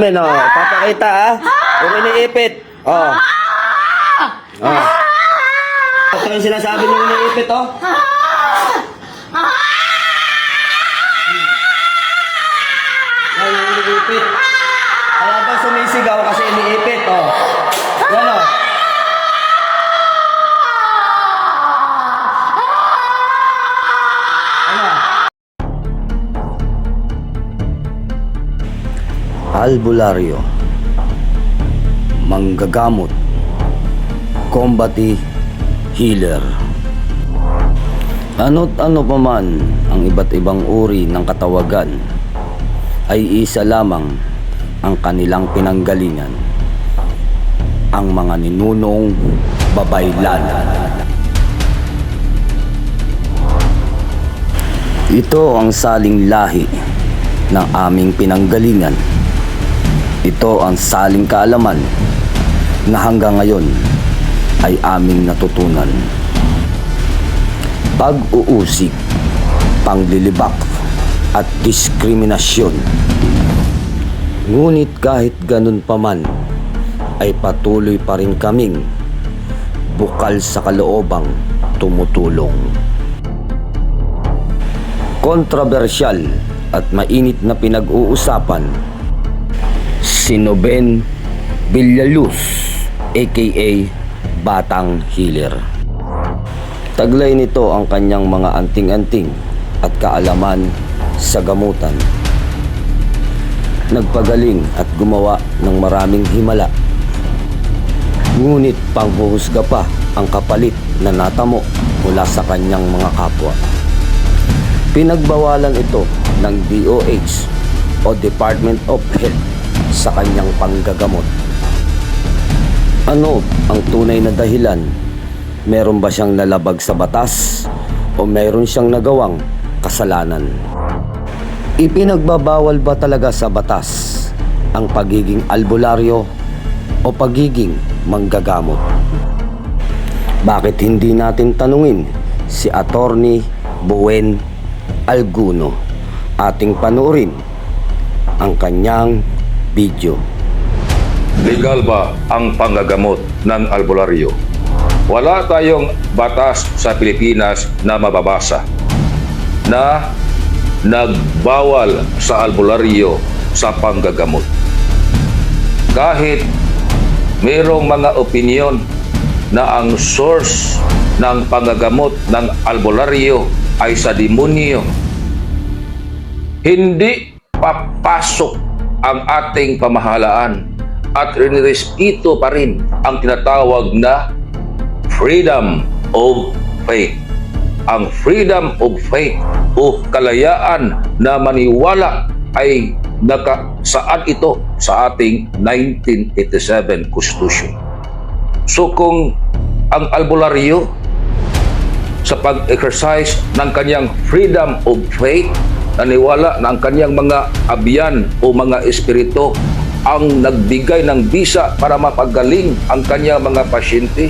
Men, oh, papakita ah. Kung iniipit. Oh. Oh. Ito yung sinasabi nyo iniipit, oh. Yan yung iniipit. Kaya ba sumisigaw kasi iniipit, oh. Yan, oh. Ano? Albularyo, manggagamot, combati, healer. Ano't ano pa man ang iba't ibang uri ng katawagan, ay isa lamang ang kanilang pinanggalingan, ang mga ninunong babaylan. Ito ang saling lahi ng aming pinanggalingan. Ito ang saling kaalaman na hanggang ngayon ay aming natutunan. Pag-uusig, panglilibak at diskriminasyon. Ngunit kahit ganun pa man, ay patuloy pa rin kaming bukal sa kaloobang tumutulong. Kontrobersyal at mainit na pinag-uusapan, si Noben Villaluz, aka Batang Healer. Taglay nito ang kanyang mga anting-anting at kaalaman sa gamutan. Nagpagaling at gumawa ng maraming himala. Ngunit panghuhusga pa ang kapalit na natamo mula sa kanyang mga kapwa. Pinagbawalan ito ng DOH o Department of Health sa kanyang panggagamot. Ano ang tunay na dahilan? Meron ba siyang nalabag sa batas o meron siyang nagawang kasalanan? Ipinagbabawal ba talaga sa batas ang pagiging albularyo o pagiging manggagamot? Bakit hindi natin tanungin si Attorney Buen Alguno? Ating panoorin ang kanyang video. Legal ba ang panggagamot ng albularyo? Wala tayong batas sa Pilipinas na mababasa na nagbawal sa albularyo sa panggagamot. Kahit mayroong mga opinyon na ang source ng panggagamot ng albularyo ay sa demonyo, hindi papasok ang ating pamahalaan at inirespeto pa rin ang tinatawag na freedom of faith. Ang freedom of faith o kalayaan na maniwala ay nakasaad ito sa ating 1987 Constitution. So kung ang albularyo sa pag-exercise ng kanyang freedom of faith, naniwala na ang kanyang mga abyan o mga espiritu ang nagbigay ng bisa para mapagaling ang kanyang mga pasyente,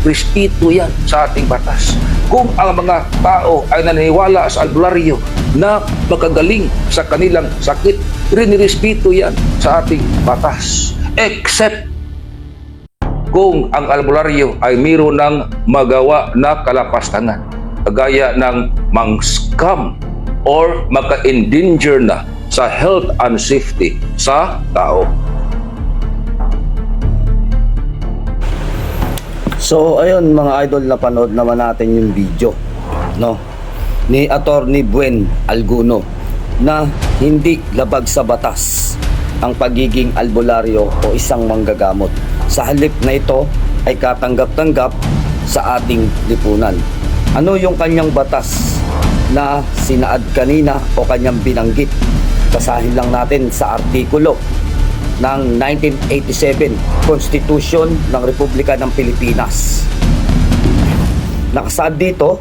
respeto yan sa ating batas. Kung ang mga tao ay naniniwala sa albularyo na makagaling sa kanilang sakit, respeto yan sa ating batas. Except kung ang albularyo ay mayroon ng magawa na kalapastangan, kagaya ng mang-scam or maka-endanger na sa health and safety sa tao. So ayun mga idol, napanood naman natin yung video, no, ni Attorney Buen Alguno na hindi labag sa batas ang pagiging albularyo o isang manggagamot. Sa halip na ito ay katanggap-tanggap sa ating lipunan. Ano yung kanyang batas na sinaad kanina o kanyang binanggit? Basahin lang natin sa artikulo ng 1987 Constitution ng Republika ng Pilipinas. Nakasaad dito,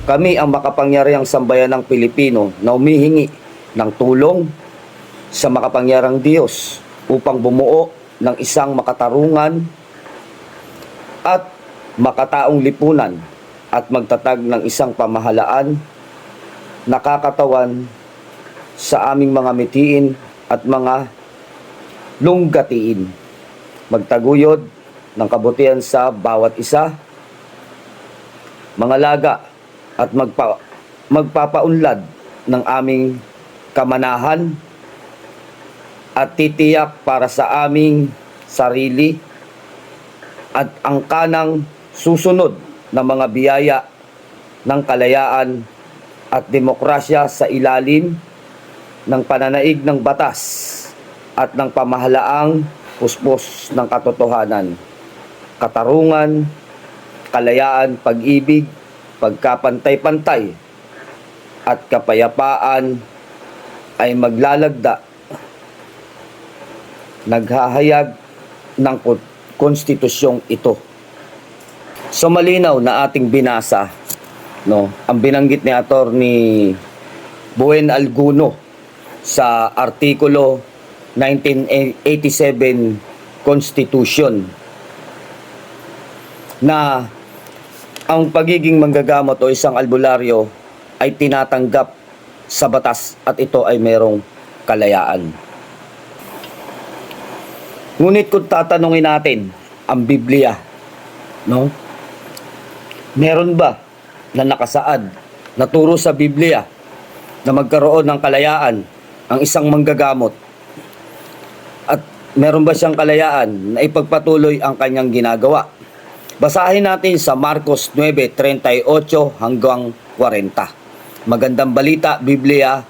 kami ang makapangyarihang sambayan ng Pilipino na humihingi ng tulong sa makapangyarang Diyos upang bumuo ng isang makatarungan at makataong lipunan at magtatag ng isang pamahalaan nakakatawan sa aming mga mitiin at mga lunggatiin, magtaguyod ng kabutihan sa bawat isa, mangalaga at magpapaunlad ng aming kamanahan at titiyak para sa aming sarili at ang kanang susunod na mga biyaya ng kalayaan at demokrasya sa ilalim ng pananaig ng batas at ng pamahalaang puspos ng katotohanan, katarungan, kalayaan, pag-ibig, pagkapantay-pantay at kapayapaan ay maglalagda, naghahayag ng konstitusyong ito. So malinaw na ating binasa, no, ang binanggit ni Attorney Buen Alguno sa artikulo 1987 Constitution na ang pagiging manggagamot o isang albularyo ay tinatanggap sa batas at ito ay merong kalayaan. Ngunit kung tatanungin natin ang Biblia, no? Meron ba na nakasaad, naturo sa Biblia na magkaroon ng kalayaan ang isang manggagamot? At meron ba siyang kalayaan na ipagpatuloy ang kanyang ginagawa? Basahin natin sa Marcos 9:38 hanggang 40. Magandang balita, Biblia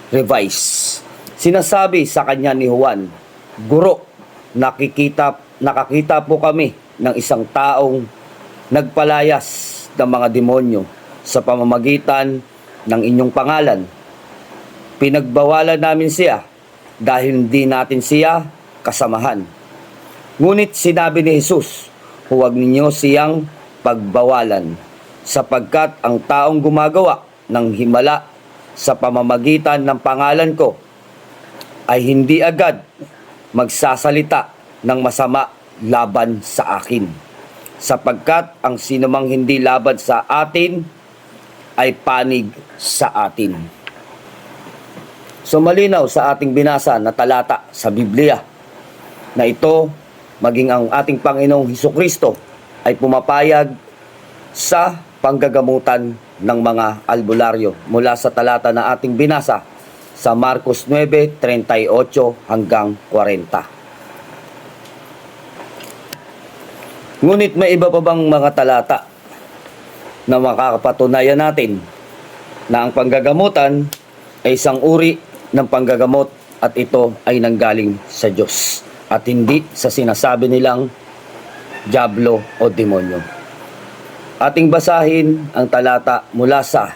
Revised. Sinasabi sa kanya ni Juan, "Guro, nakakita po kami ng isang taong nagpalayas ng mga demonyo sa pamamagitan ng inyong pangalan. Pinagbawalan namin siya dahil hindi natin siya kasamahan. Ngunit sinabi ni Jesus, huwag ninyo siyang pagbawalan, sapagkat ang taong gumagawa ng himala sa pamamagitan ng pangalan ko ay hindi agad magsasalita ng masama laban sa akin. Sapagkat ang sinumang hindi laban sa atin ay panig sa atin." So malinaw sa ating binasa na talata sa Biblia na ito, maging ang ating Panginoong Hesukristo ay pumapayag sa panggagamutan ng mga albularyo mula sa talata na ating binasa sa Marcos 9:38 hanggang 40. Ngunit may iba pa bang mga talata na makakapatunayan natin na ang panggagamutan ay isang uri ng panggagamot at ito ay nanggaling sa Diyos at hindi sa sinasabi nilang diablo o demonyo? Ating basahin ang talata mula sa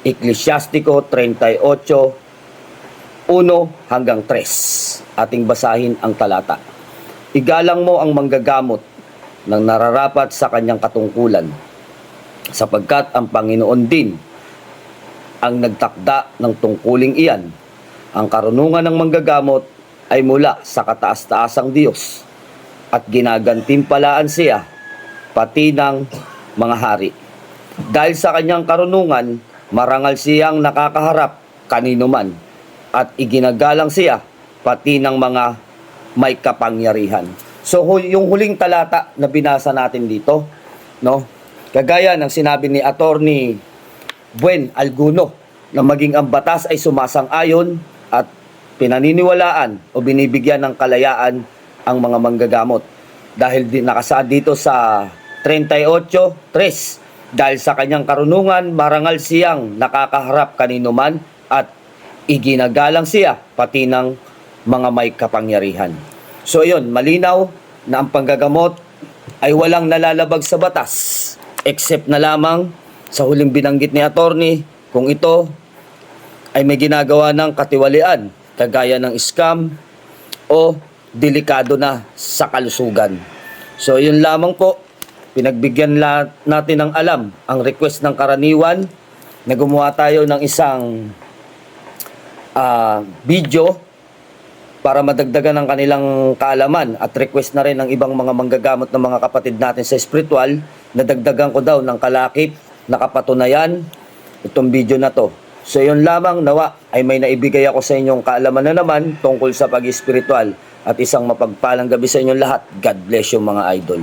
Eklesiastiko 38:1 hanggang 3. Ating basahin ang talata. "Igalang mo ang manggagamot ng nararapat sa kanyang katungkulan, sapagkat ang Panginoon din ang nagtakda ng tungkuling iyan. Ang karunungan ng manggagamot ay mula sa kataas-taasang Diyos at ginagantimpalaan siya pati ng mga hari. Dahil sa kanyang karunungan, marangal siyang nakakaharap kanino man at iginagalang siya pati ng mga may kapangyarihan." So yung huling talata na binasa natin dito, no? Kagaya ng sinabi ni Attorney Buen Alguno na maging ang batas ay sumasang-ayon at pinaniniwalaan o binibigyan ng kalayaan ang mga manggagamot. Dahil nakasaad dito sa 38:3, dahil sa kanyang karunungan, marangal siyang nakakaharap kanino man at iginagalang siya pati ng mga may kapangyarihan. So yun, malinaw na ang panggagamot ay walang nalalabag sa batas except na lamang sa huling binanggit ni attorney kung ito ay may ginagawa ng katiwalian kagaya ng scam o delikado na sa kalusugan. So yun lamang po, pinagbigyan natin ng alam ang request ng karaniwan na gumawa tayo ng isang video para madagdagan ng kanilang kaalaman at request na rin ng ibang mga manggagamot ng mga kapatid natin sa spiritual na dagdagan ko daw ng kalakip na kapatunayan itong video na to. So yun lamang, nawa ay may naibigay ako sa inyong kaalaman na naman tungkol sa pag-spiritual at isang mapagpalang gabi sa inyong lahat. God bless you mga idol.